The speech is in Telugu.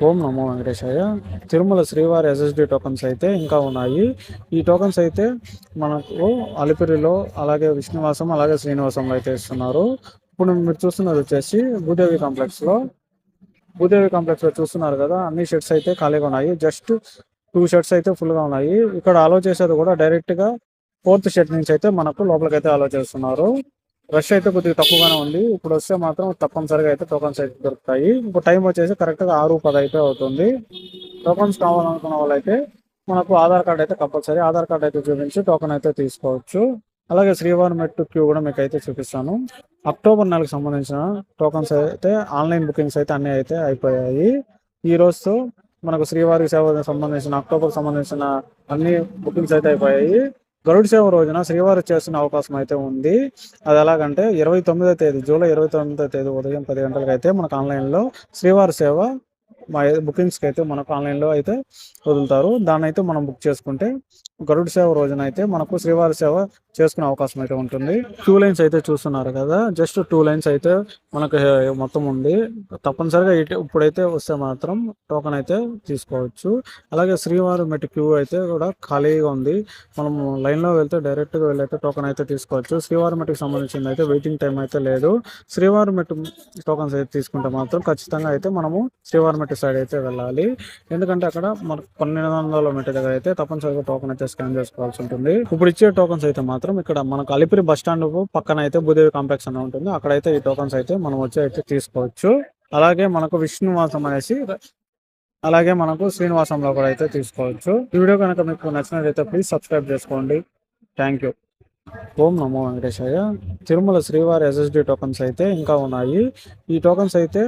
ఓం నమో వెంకటేశాయ. తిరుమల శ్రీవారి ఎస్ఎస్డి టోకన్స్ అయితే ఇంకా ఉన్నాయి. ఈ టోకన్స్ అయితే మనకు అలిపిరిలో, అలాగే విష్ణువాసం, అలాగే శ్రీనివాసంలో అయితే ఇస్తున్నారు. ఇప్పుడు మీరు చూస్తున్నది వచ్చేసి భూదేవి కాంప్లెక్స్ లో చూస్తున్నారు కదా, అన్ని షెడ్స్ అయితే ఖాళీగా ఉన్నాయి. జస్ట్ 2 షెడ్స్ అయితే ఫుల్ గా ఉన్నాయి. ఇక్కడ అలో చేసేది కూడా డైరెక్ట్ గా 4th షెడ్ నుంచి అయితే మనకు లోపలికి అయితే అలో చేస్తున్నారు. రష్ అయితే కొద్దిగా తక్కువగానే ఉంది. ఇప్పుడు వస్తే మాత్రం తప్పనిసరిగా అయితే టోకన్స్ అయితే దొరుకుతాయి. ఇప్పుడు టైం వచ్చేసి కరెక్ట్ గా 6:10 అయితే అవుతుంది. టోకన్స్ కావాలనుకున్న వాళ్ళైతే మనకు ఆధార్ కార్డ్ అయితే కంపల్సరీ, ఆధార్ కార్డ్ అయితే చూపించి టోకెన్ అయితే తీసుకోవచ్చు. అలాగే శ్రీవారి మెట్టు క్యూ కూడా మీకు అయితే చూపిస్తాను. అక్టోబర్ నెలకు సంబంధించిన టోకన్స్ అయితే ఆన్లైన్ బుకింగ్స్ అయితే అన్ని అయితే అయిపోయాయి. ఈ రోజుతో మనకు శ్రీవారి సేవ సంబంధించిన అక్టోబర్ సంబంధించిన అన్ని బుకింగ్స్ అయితే అయిపోయాయి. గరుడ సేవ రోజున శ్రీవారి చేస్తున్న అవకాశం అయితే ఉంది. అది ఎలాగంటే 29వ తేదీ, జూలై 29వ తేదీ ఉదయం 10 గంటలకు అయితే మనకు ఆన్లైన్లో శ్రీవారి సేవ బుకింగ్స్కి అయితే మనకు ఆన్లైన్లో అయితే వదులుతారు. దాన్ని అయితే మనం బుక్ చేసుకుంటే గరుడ సేవ రోజున అయితే మనకు శ్రీవారి సేవ చేసుకునే అవకాశం అయితే ఉంటుంది. 2 లైన్స్ అయితే చూస్తున్నారు కదా, జస్ట్ 2 లైన్స్ అయితే మనకు మొత్తం ఉంది. తప్పనిసరిగా ఇప్పుడైతే వస్తే మాత్రం టోకెన్ అయితే తీసుకోవచ్చు. అలాగే శ్రీవారి మెట్టు క్యూ అయితే కూడా ఖాళీగా ఉంది. మనం లైన్లో వెళ్తే డైరెక్ట్గా వెళ్ళైతే టోకెన్ అయితే తీసుకోవచ్చు. శ్రీవారి మెట్టుకు సంబంధించింది అయితే వెయిటింగ్ టైం అయితే లేదు. శ్రీవారి మెట్టు టోకన్స్ అయితే తీసుకుంటే మాత్రం ఖచ్చితంగా అయితే మనము శ్రీవారి మెట్టు సైడ్ అయితే వెళ్ళాలి. ఎందుకంటే అక్కడ మనకు 1200 మెట్టు దగ్గర అయితే తప్పనిసరిగా టోకెన్ అయితే స్కాన్ చేసుకోవాల్సి ఉంటుంది. ఇప్పుడు ఇచ్చే టోకన్స్ అయితే మాత్రం ఇక్కడ మనకు అలిపిరి బస్ స్టాండ్ పక్కన అయితే భూదేవి కాంప్లెక్స్ అని ఉంటుంది. అక్కడైతే ఈ టోకన్స్ అయితే మనం వచ్చి అయితే తీసుకోవచ్చు. అలాగే మనకు విష్ణువాసం అనేసి, అలాగే మనకు శ్రీనివాసంలో కూడా అయితే తీసుకోవచ్చు. ఈ వీడియో కనుక మీకు నచ్చినట్లయితే ప్లీజ్ సబ్స్క్రైబ్ చేసుకోండి. Thank you. ఓం నమో వెంకటేశాయ. తిరుమల శ్రీవారి ఎస్ఎస్డి టోకన్స్ అయితే ఇంకా ఉన్నాయి. ఈ టోకన్స్ అయితే